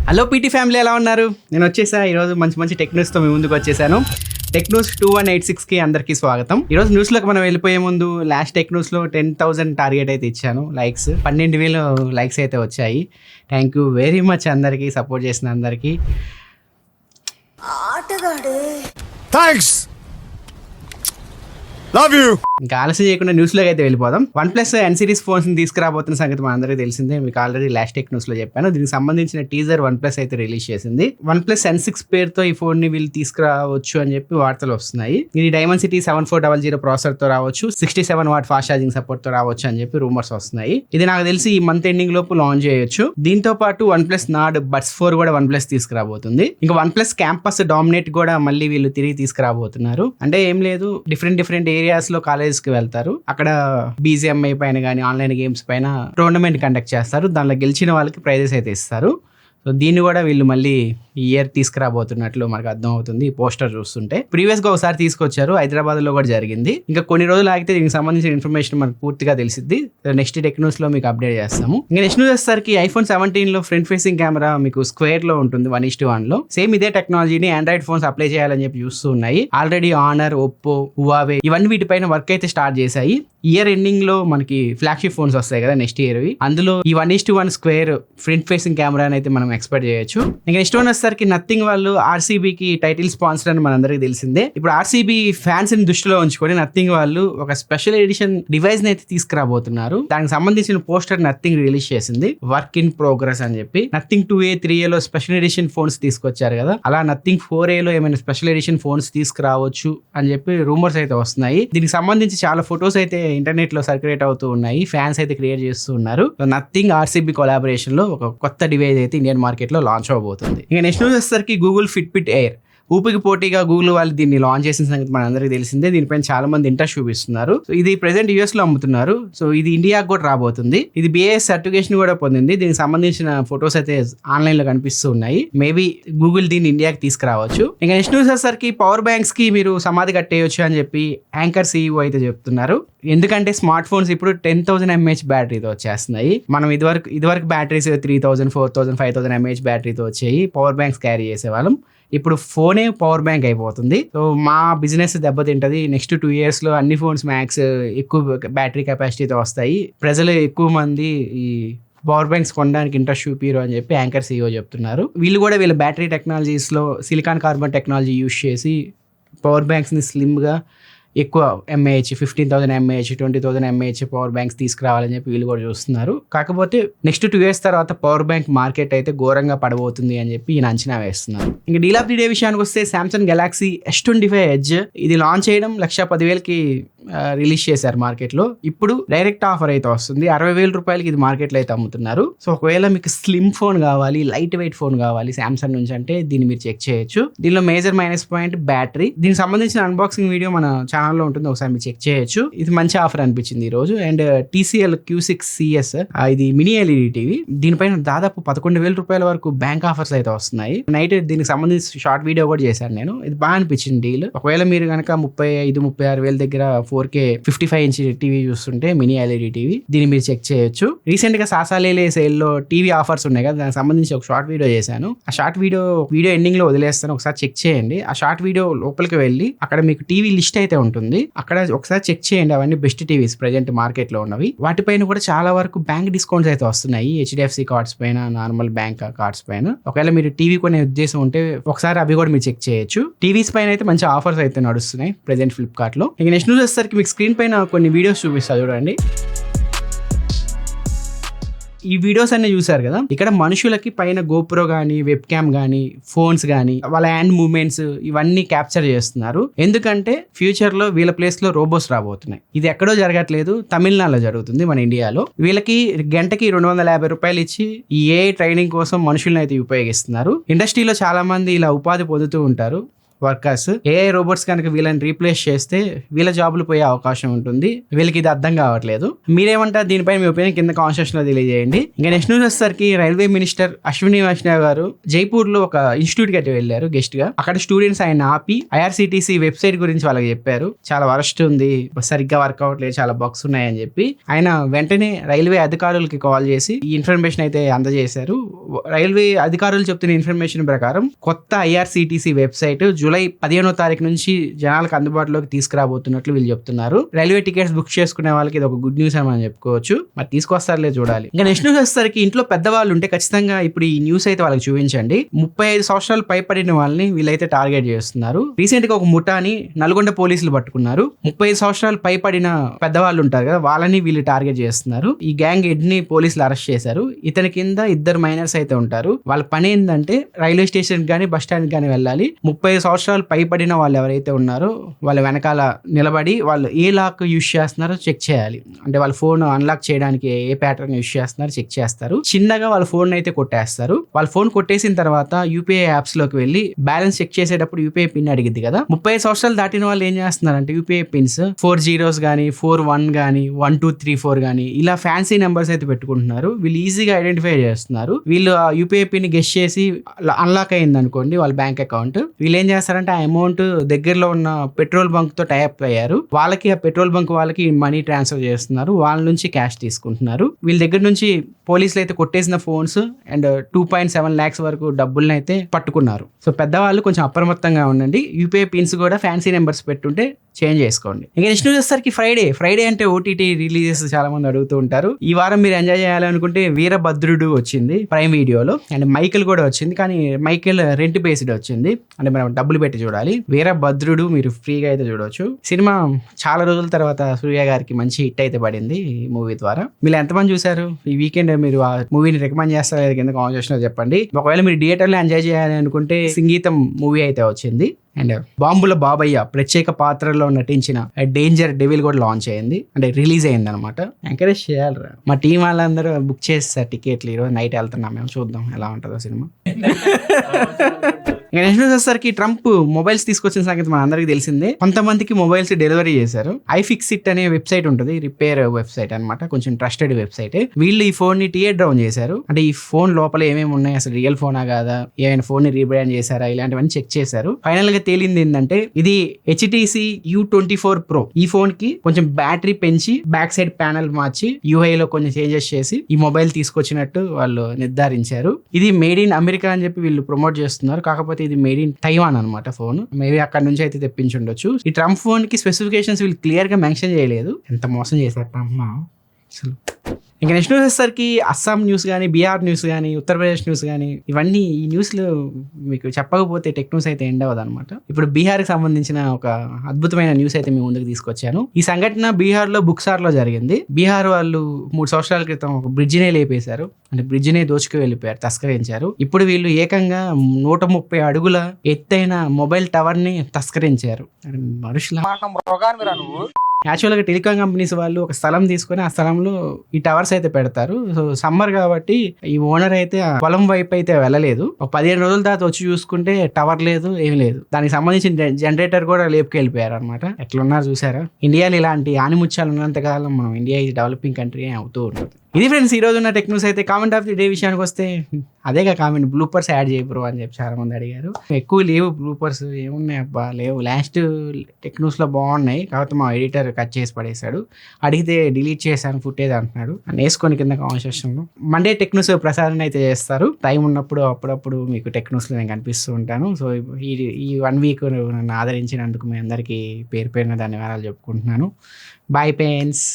Hello PT family, ఎలా ఉన్నారు? నేను వచ్చేసా ఈరోజు మంచి టెక్ న్యూస్తో మీ ముందుకు వచ్చేసాను. టెక్ న్యూస్ 2186కి అందరికీ స్వాగతం. ఈరోజు న్యూస్లోకి మనం వెళ్ళిపోయే ముందు లాస్ట్ టెక్ న్యూస్లో 10,000 టార్గెట్ అయితే ఇచ్చాను. లైక్స్ 12,000 లైక్స్ అయితే వచ్చాయి. థ్యాంక్ యూ వెరీ మచ్ అందరికీ, సపోర్ట్ చేసిన అందరికీ. Thanks, love you. ఇంకా ఆలస్యం చేయకుండా న్యూస్లోకి అయితే వెళ్ళిపోదాం. OnePlus N series ఫోన్స్ ని తీసుకురాబోతున్న సంగతి మన అందరికీ తెలిసిందే. మీకు ఆల్రెడీ లాస్ట్ టెక్ న్యూస్ లో చెప్పాను. దీనికి సంబంధించిన టీజర్ OnePlus అయితే రిలీజ్ చేసింది. OnePlus N6 పేరుతో ఈ ఫోన్ ని వీళ్ళు తీసుకురావచ్చు అని చెప్పి వార్తలు వస్తున్నాయి. ఇది Dimensity 7400 ప్రాసెసర్ తో రావచ్చు, 67 వాట్ ఫాస్ట్ ఛార్జింగ్ సపోర్ట్ తో రావచ్చు అని చెప్పి రూమర్స్ వస్తున్నాయి. ఇది నాకు తెలిసి ఈ మంత్ ఎండింగ్ లోపు లాంచ్ చేయొచ్చు. దీంతో పాటు OnePlus Nord Buds 4 కూడా OnePlus తీసుకురాబోతుంది. ఇంకా OnePlus క్యాంపస్ డామినేట్ కూడా మళ్ళీ వీళ్ళు తిరిగి తీసుకురాబోతున్నారు. అంటే ఏం లేదు, డిఫరెంట్ ఏరియాస్ లో కాలేజెస్ కి వెళ్తారు. అక్కడ BGMI పైన కానీ ఆన్లైన్ గేమ్స్ పైన టోర్నమెంట్ కండక్ట్ చేస్తారు. దానిలో గెలిచిన వాళ్ళకి ప్రైజెస్ అయితే ఇస్తారు. సో దీన్ని కూడా వీళ్ళు మళ్ళీ ఈ ఇయర్ తీసుకురాబోతున్నట్లు మనకు అర్థం అవుతుంది ఈ పోస్టర్ చూస్తుంటే. ప్రీవియస్ గా ఒకసారి తీసుకొచ్చారు, హైదరాబాద్ లో కూడా జరిగింది. ఇంకా కొన్ని రోజులు ఆగితే దీనికి సంబంధించిన ఇన్ఫర్మేషన్ మనకు పూర్తిగా తెలిసిద్ది. నెక్స్ట్ టెక్ న్యూస్ లో మీకు అప్డేట్ చేస్తాము. ఇంకా నెక్స్ట్ న్యూస్ వచ్చేసరికి iPhone 17 లో ఫ్రంట్ ఫేసింగ్ కెమెరా మీకు స్క్వేర్ లో ఉంటుంది 1:1 లో. సేమ్ ఇదే టెక్నాలజీని ఆండ్రాయిడ్ ఫోన్స్ అప్లై చేయాలని చెప్పి చూస్తూ ఉన్నాయి. ఆల్రెడీ ఆనర్, ఒప్పో, హువావే ఇవన్నీ వీటిపైన వర్క్ అయితే స్టార్ట్ చేశాయి. ఇయర్ ఎండింగ్ లో మనకి ఫ్లాగ్షిప్ ఫోన్స్ వస్తాయి కదా నెక్స్ట్ ఇయర్, అందులో ఈ 1:1 స్క్వేర్ ఫ్రంట్ ఫేసింగ్ కెమెరా అయితే మనం ఎక్స్పెక్ట్ చేయొచ్చు. ఇంకా నెక్స్ట్ వన్ వచ్చేసరికి నథింగ్ వాళ్ళు RCBకి టైటిల్ స్పాన్సర్ అని మనందరికీ తెలిసిందే. ఇప్పుడు RCB ఫ్యాన్స్ ని దృష్టిలో ఉంచుకొని నథింగ్ వాళ్ళు ఒక స్పెషల్ ఎడిషన్ డివైస్ ని అయితే తీసుకురాబోతున్నారు. దానికి సంబంధించిన పోస్టర్ నథింగ్ రిలీజ్ చేసింది, వర్క్ ఇన్ ప్రోగ్రెస్ అని చెప్పి. నథింగ్ 2A 3A లో స్పెషల్ ఎడిషన్ ఫోన్స్ తీసుకొచ్చారు కదా, అలా నథింగ్ 4A లో ఏమైనా స్పెషల్ ఎడిషన్ ఫోన్స్ తీసుకురావచ్చు అని చెప్పి రూమర్స్ అయితే వస్తున్నాయి. దీనికి సంబంధించి చాలా ఫొటోస్ అయితే ఇంటర్నెట్ లో సర్క్యులేట్ అవుతూ ఉన్నాయి, ఫ్యాన్స్ అయితే క్రియేట్ చేస్తూ ఉన్నారు. నథింగ్ RCB కొలాబరేషన్ లో ఒక కొత్త డివైస్ అయితే ఇండియన్ మార్కెట్ లో లాంచ్ అవబోతుంది. ఇంకా నెక్స్ట్ న్యూస్ వచ్చేసరికి గూగుల్ ఫిట్బిట్ ఎయిర్. ఊపికి పోటీగా గూగుల్ వాళ్ళు దీన్ని లాంచ్ చేసిన సంగతి మనందరికీ తెలిసిందే. దీనిపైన చాలా మంది ఇంట్రెస్ట్ చూపిస్తున్నారు. సో ఇది ప్రెసెంట్ US లో అమ్ముతున్నారు. సో ఇది ఇండియాకి కూడా రాబోతుంది. ఇది BIS సర్టిఫికేషన్ కూడా పొందింది. దీనికి సంబంధించిన ఫొటోస్ అయితే ఆన్లైన్ లో కనిపిస్తూ ఉన్నాయి. మేబీ గూగుల్ దీన్ని ఇండియాకి తీసుకురావచ్చు. ఇంకా నెక్స్ట్ న్యూస్ వచ్చేసరికి పవర్ బ్యాంక్స్ కి మీరు సమాధి కట్టేయచ్చు అని చెప్పి యాంకర్ CEO అయితే చెప్తున్నారు. ఎందుకంటే స్మార్ట్ ఫోన్స్ ఇప్పుడు 10,000 mAh బ్యాటరీతో వచ్చేస్తున్నాయి. మనం ఇదివరకు బ్యాటరీస్ 3,000, 4,000, 5,000 mAh బ్యాటరీతో వచ్చాయి పవర్ బ్యాంక్స్ క్యారీ చేసేవాళ్ళం. ఇప్పుడు ఫోనే పవర్ బ్యాంక్ అయిపోతుంది. సో మా బిజినెస్ దెబ్బతింటది. నెక్స్ట్ 2 years లో అన్ని ఫోన్స్ మ్యాక్స్ ఎక్కువ బ్యాటరీ కెపాసిటీతో వస్తాయి. ప్రజలు ఎక్కువ మంది ఈ పవర్ బ్యాంక్స్ కొనడానికి ఇంట్రెస్ట్ చూపిరు అని చెప్పి యాంకర్ CEO చెప్తున్నారు. వీళ్ళు కూడా వీళ్ళ బ్యాటరీ టెక్నాలజీస్ లో సిలికాన్ కార్బన్ టెక్నాలజీ యూజ్ చేసి పవర్ బ్యాంక్స్ ని స్లిమ్ గా ఎక్కువ mAh 15,000 mAh 20,000 mAh power banks తీసుకురావాలని చెప్పి వీళ్ళు కూడా చూస్తున్నారు. కాకపోతే నెక్స్ట్ 2 years తర్వాత పవర్ బ్యాంక్ మార్కెట్ అయితే ఘోరంగా పడబోతుంది అని చెప్పి ఈయన అంచనా వేస్తున్నారు. ఇంకా డీల్ ఆఫ్ ది డే విషయానికి వస్తే సామ్సంగ్ గెలాక్సీ S25 Edge ఇది లాంచ్ చేయడం 1,10,000కి రిలీజ్ చేశారు మార్కెట్ లో. ఇప్పుడు డైరెక్ట్ ఆఫర్ అయితే వస్తుంది 60,000 రూపాయలకి ఇది మార్కెట్ లో అయితే అమ్ముతున్నారు. సో ఒకవేళ మీకు స్లిమ్ ఫోన్ కావాలి, లైట్ వెయిట్ ఫోన్ కావాలి సామ్సంగ్ నుంచి అంటే దీన్ని మీరు చెక్ చేయొచ్చు. దీనిలో మేజర్ మైనస్ పాయింట్ బ్యాటరీ. దీనికి సంబంధించిన అన్బాక్సింగ్ వీడియో మన ఛానల్లో ఉంటుంది, ఒకసారి మీరు చెక్ చేయొచ్చు. ఇది మంచి ఆఫర్ అనిపించింది ఈ రోజు. అండ్ TCL Q6CS ఇది మినీ LED టీవీ. దీనిపైన దాదాపు 11,000 రూపాయల వరకు బ్యాంక్ ఆఫర్స్ అయితే వస్తున్నాయి. నైట్ దీనికి సంబంధించి షార్ట్ వీడియో కూడా చేశాను నేను. ఇది బాగా అనిపించింది డీల్. ఒకవేళ మీరు కనుక 35-36,000 దగ్గర 4K 55 ఇంచ్ టీవీ చూస్తుంటే మినీ LED టీవీ, దీన్ని మీరు చెక్ చేయొచ్చు. రీసెంట్ గా సాసాలేలే సేల్ లో టీవీ ఆఫర్స్ ఉన్నాయి కదా, దానికి సంబంధించి ఒక షార్ట్ వీడియో చేశాను. ఆ షార్ట్ వీడియో ఎండింగ్ లో వదిలేస్తాను, ఒకసారి చెక్ చేయండి. ఆ షార్ట్ వీడియో లోపలికి వెళ్ళి అక్కడ మీకు టీవీ లిస్ట్ అయితే ఉంటుంది, అక్కడ ఒకసారి చెక్ చేయండి. అవన్నీ బెస్ట్ టీవీస్ ప్రెజెంట్ మార్కెట్ లో ఉన్నవి. వాటిపైన కూడా చాలా వరకు బ్యాంక్ డిస్కౌంట్స్ అయితే వస్తున్నాయి. HDFC కార్డ్స్ పైన, నార్మల్ బ్యాంక్ కార్డ్స్ పైన. ఒకవేళ మీరు టీవీ కొనే ఉద్దేశం ఉంటే ఒకసారి అవి కూడా మీరు చెక్ చేయొచ్చు. టీవీస్ పైన అయితే మంచి ఆఫర్స్ అయితే నడుస్తున్నాయి ప్రెజెంట్ ఫ్లిప్కార్ట్ లో. ఇక నెక్స్ట్ న్యూస్ వచ్చేసరికి మీకు స్క్రీన్ పైన కొన్ని వీడియోస్ చూపిస్తా చూడండి. ఈ వీడియోస్ అన్ని చూసారు కదా, ఇక్కడ మనుషులకి పైన GoPro గానీ, వెబ్ క్యామ్ గానీ, ఫోన్స్ గానీ, వాళ్ళ హ్యాండ్ మూవ్మెంట్స్ ఇవన్నీ క్యాప్చర్ చేస్తున్నారు. ఎందుకంటే ఫ్యూచర్ లో వీళ్ళ ప్లేస్ లో రోబోట్స్ రాబోతున్నాయి. ఇది ఎక్కడో జరగట్లేదు, తమిళనాడులో జరుగుతుంది మన ఇండియాలో. వీళ్ళకి గంటకి 250 రూపాయలు ఇచ్చి ఈ AI ట్రైనింగ్ కోసం మనుషులను అయితే ఉపయోగిస్తున్నారు. ఇండస్ట్రీలో చాలా మంది ఇలా ఉపాధి పొందుతూ ఉంటారు. వర్కర్స్. ఏఐ రోబోట్స్ కనుక వీళ్ళని రీప్లేస్ చేస్తే వీళ్ళ జాబులు పోయే అవకాశం ఉంటుంది. వీళ్ళకి ఇది అర్థం కావట్లేదు. మీరేమంటారు దీనిపై మీ ఒపీనియన్ కింద కామెంట్ సెక్షన్ లో తెలియజేయండి. ఇంకా నెక్స్ట్ న్యూస్ వచ్చేసరికి రైల్వే మినిస్టర్ అశ్విని వైష్ణవ్ గారు జైపూర్ లో ఒక ఇన్స్టిట్యూట్ కి అయితే వెళ్ళారు గెస్ట్ గా. అక్కడ స్టూడెంట్స్ ఆయన ఆపి ఐఆర్సిటిసి వెబ్సైట్ గురించి వాళ్ళకి చెప్పారు. చాలా వరస్ట్ ఉంది, సరిగ్గా వర్క్ అవట్లేదు, చాలా బగ్స్ ఉన్నాయని చెప్పి ఆయన వెంటనే రైల్వే అధికారులకి కాల్ చేసి ఈ ఇన్ఫర్మేషన్ అయితే అందజేశారు. రైల్వే అధికారులు చెప్తున్న ఇన్ఫర్మేషన్ ప్రకారం కొత్త ఐఆర్సిటిసి వెబ్సైట్ జూలై 15వ తారీఖు నుంచి జనాలకు అందుబాటులోకి తీసుకురాబోతున్నట్లు వీళ్ళు చెప్తున్నారు. రైల్వే టికెట్స్ బుక్ చేసుకునే వాళ్ళకి ఇది ఒక గుడ్ న్యూస్ అని మనం చెప్పుకోవచ్చు. మరి తీసుకొస్తారులే చూడాలి. ఇంకా నెక్స్ట్ న్యూస్ వచ్చేసరికి ఇంట్లో పెద్దవాళ్ళు ఉంటే ఖచ్చితంగా ఇప్పుడు ఈ న్యూస్ అయితే వాళ్ళకి చూపించండి. 35 సంవత్సరాలు పైపడిన వాళ్ళని వీళ్ళైతే టార్గెట్ చేస్తున్నారు. రీసెంట్ గా ఒక ముఠాని నల్గొండ పోలీసులు పట్టుకున్నారు. 35 సంవత్సరాలు పైపడిన పెద్దవాళ్ళు ఉంటారు కదా, వాళ్ళని వీళ్ళు టార్గెట్ చేస్తున్నారు. ఈ గ్యాంగ్ హెడ్ ని పోలీసులు అరెస్ట్ చేశారు. ఇతని కింద 2 మైనర్స్ అయితే ఉంటారు. వాళ్ళ పని ఏంటంటే రైల్వే స్టేషన్ కానీ బస్ స్టాండ్ కానీ వెళ్ళాలి. 35 సంవత్సరాలు పైపడిన వాళ్ళు ఎవరైతే ఉన్నారో వాళ్ళ వెనకాల నిలబడి వాళ్ళు ఏ లాక్ యూజ్ చేస్తున్నారో చెక్ చేయాలి. అంటే వాళ్ళ ఫోన్ అన్లాక్ చేయడానికి ఏ ప్యాటర్న్ యూజ్ చేస్తున్నారో చెక్ చేస్తారు. చిన్నగా వాళ్ళ ఫోన్ అయితే కొట్టేస్తారు. వాళ్ళ ఫోన్ కొట్టేసిన తర్వాత యూపీఐ యాప్స్ లోకి వెళ్ళి బ్యాలెన్స్ చెక్ చేసేటప్పుడు యూపీఐ పిన్ అడిగిద్ది కదా. 35 సంవత్సరాలు దాటిన వాళ్ళు ఏం చేస్తున్నారంటే యూపీఐ పిన్స్ 4 zeros కానీ 4 1 కానీ 1 2 3 4 కానీ ఇలా ఫ్యాన్సీ నెంబర్స్ అయితే పెట్టుకుంటున్నారు. వీళ్ళు ఈజీగా ఐడెంటిఫై చేస్తున్నారు. వీళ్ళు ఆ యూపీఐ పిన్ గెస్ చేసి అన్లాక్ అయింది అనుకోండి వాళ్ళ బ్యాంక్ అకౌంట్, వీళ్ళు ఏం చేస్తారంటే ఆ అమౌంట్ దగ్గరలో ఉన్న పెట్రోల్ బంక్ తో టైప్ అయ్యారు. వాళ్ళకి ఆ పెట్రోల్ బంక్ వాళ్ళకి మనీ ట్రాన్స్ఫర్ చేస్తున్నారు. వాళ్ళ నుంచి క్యాష్ తీసుకుంటున్నారు. వీళ్ళ దగ్గర నుంచి పోలీసులు అయితే కొట్టేసిన ఫోన్స్ అండ్ 2.7 lakhs వరకు డబ్బులను అయితే పట్టుకున్నారు. సో పెద్దవాళ్ళు కొంచెం అప్రమత్తంగా ఉండండి. యూపీఐ పిన్స్ కూడా ఫ్యాన్సీ నెంబర్స్ పెట్టుంటే చేంజ్ చేసుకోండి. ఇంకా నెక్స్ట్ న్యూస్ వచ్చేసరికి ఫ్రైడే అంటే ఓటీటీ రిలీజెస్ చాలా మంది అడుగుతూ ఉంటారు. ఈ వారం మీరు ఎంజాయ్ చేయాలనుకుంటే వీరభద్రుడు వచ్చింది ప్రైమ్ వీడియోలో, అండ్ మైకేల్ కూడా వచ్చింది. కానీ మైకేల్ రెంట్ బేస్డ్ వచ్చింది, అంటే మనం డబ్బులు పెట్టి చూడాలి. వీరభద్రుడు మీరు ఫ్రీగా అయితే చూడవచ్చు. సినిమా చాలా రోజుల తర్వాత సూర్య గారికి మంచి హిట్ అయితే పడింది ఈ మూవీ ద్వారా. మీరు ఎంతమంది చూసారు? ఈ వీకెండ్ మీరు ఆ మూవీని రికమెండ్ చేస్తారో కింద కామెంట్ సెక్షన్లో చెప్పండి. ఒకవేళ మీరు థియేటర్లో ఎంజాయ్ చేయాలి అనుకుంటే సంగీతం మూవీ అయితే వచ్చింది. అండ్ బాంబుల బాబయ్య ప్రత్యేక పాత్రలో నటించిన డేంజర్ డెవిల్ కూడా లాంచ్ అయింది, అంటే రిలీజ్ అయింది అనమాట. ఎంకరేజ్ చేయాలరా, మా టీం వాళ్ళందరూ బుక్ చేస్తారు టికెట్లు. ఈరోజు నైట్ వెళ్తున్నాం మేము, చూద్దాం ఎలా ఉంటుందో సినిమా. నెక్స్ట్ న్యూస్ వచ్చేసరికి ట్రంప్ మొబైల్స్ తీసుకొచ్చిన సంగతి మన అందరికి తెలిసిందే. కొంతమందికి మొబైల్స్ డెలివరీ చేశారు. iFixit అనే వెబ్సైట్ ఉంటుంది, రిపేర్ వెబ్సైట్ అనమాట, కొంచెం ట్రస్టెడ్ వెబ్సైట్. వీళ్ళు ఈ ఫోన్ ని టియర్ డౌన్ చేశారు. అంటే ఈ ఫోన్ లోపల ఏమేమి ఉన్నాయి, అసలు రియల్ ఫోనా కాదా, ఏమైనా ఫోన్ ని రీబ్రాండ్ చేశారా, ఇలాంటివన్నీ చెక్ చేశారు. ఫైనల్ గా తేలింది ఏంటంటే ఇది HTC U24 Pro. ఈ ఫోన్ కి కొంచెం బ్యాటరీ పెంచి బ్యాక్ సైడ్ ప్యానల్ మార్చి UI లో కొన్ని చేంజెస్ చేసి ఈ మొబైల్ తీసుకొచ్చినట్టు వాళ్ళు నిర్ధారించారు. ఇది మేడ్ ఇన్ అమెరికా అని చెప్పి వీళ్ళు ప్రమోట్ చేస్తున్నారు. కాకపోతే ఇది మేడ్ ఇన్ తైవాన్ అనమాట ఫోన్. మేబీ అక్కడ నుంచి అయితే తెప్పించి ఉండొచ్చు. ఈ ట్రంప్ ఫోన్ కి స్పెసిఫికేషన్స్ వీళ్ళు క్లియర్ గా మెన్షన్ చేయలేదు. ఎంత మోసం చేశారు ట్రంప్ అసలు. ఇంకా నెక్స్ట్ న్యూస్ వచ్చేసరికి అస్సాం న్యూస్ కానీ, బీహార్ న్యూస్ కానీ, ఉత్తరప్రదేశ్ న్యూస్ కానీ, ఇవన్నీ ఈ న్యూస్లు మీకు చెప్పకపోతే టెక్ న్యూస్ అయితే ఎండ్ అవ్వదు అనమాట. ఇప్పుడు బీహార్కి సంబంధించిన ఒక అద్భుతమైన న్యూస్ అయితే మీ ముందుకు తీసుకొచ్చాను. ఈ సంఘటన బీహార్లో బుక్సార్లో జరిగింది. బీహార్ వాళ్ళు 3 సంవత్సరాల క్రితం ఒక బ్రిడ్జినే లేపేశారు, అంటే బ్రిడ్జినే దోచుకు వెళ్ళిపోయారు, తస్కరించారు. ఇప్పుడు వీళ్ళు ఏకంగా 130 అడుగుల ఎత్తైన మొబైల్ టవర్ ని తస్కరించారు. మనుషుల యాక్చువల్గా టెలికాం కంపెనీస్ వాళ్ళు ఒక స్థలం తీసుకొని ఆ స్థలంలో ఈ టవర్స్ అయితే పెడతారు. సో సమ్మర్ కాబట్టి ఈ ఓనర్ అయితే ఆ పొలం వైపు అయితే వెళ్ళలేదు. ఒక 15 రోజుల తర్వాత వచ్చి చూసుకుంటే టవర్ లేదు, ఏం లేదు. దానికి సంబంధించిన జనరేటర్ కూడా లేపుకెళ్ళిపోయారు అనమాట. ఎట్లున్నారు చూసారా. ఇండియాలో ఇలాంటి ఆనిముత్యాలు ఉన్నంతకాలం మనం ఇండియా ఇది డెవలపింగ్ కంట్రీ అవుతూ ఉంటుంది. ఇది ఫ్రెండ్స్ ఈ రోజు ఉన్న టెక్ న్యూస్ అయితే. కామెంట్ ఆఫ్ ది డే విషయానికి వస్తే అదేగా కామెంట్, బ్లూపర్స్ యాడ్ చేయ బ్రో అని చెప్పి చాలా మంది అడిగారు. ఎక్కువ లేవు బ్లూపర్స్, ఏమున్నాయి అబ్బా లేవు. లాస్ట్ టెక్ న్యూస్ లో బాగున్నాయి, కాకపోతే మా ఎడిటర్ కట్ చేసి పడేశాడు. అడిగితే డిలీట్ చేశాను ఫుటేజ్ అంటున్నాడు. వేసుకొని కింద కామెంట్ సెక్షన్లో. మండే టెక్ న్యూస్ ప్రసారం అయితే చేస్తారు. టైం ఉన్నప్పుడు అప్పుడప్పుడు మీకు టెక్ న్యూస్లో నేను కనిపిస్తూ ఉంటాను. సో ఈ 1 వీక్ నన్ను ఆదరించినందుకు మీ అందరికీ పేరు పేరున ధన్యవాదాలు చెప్పుకుంటున్నాను. బాయ్ పేన్స్.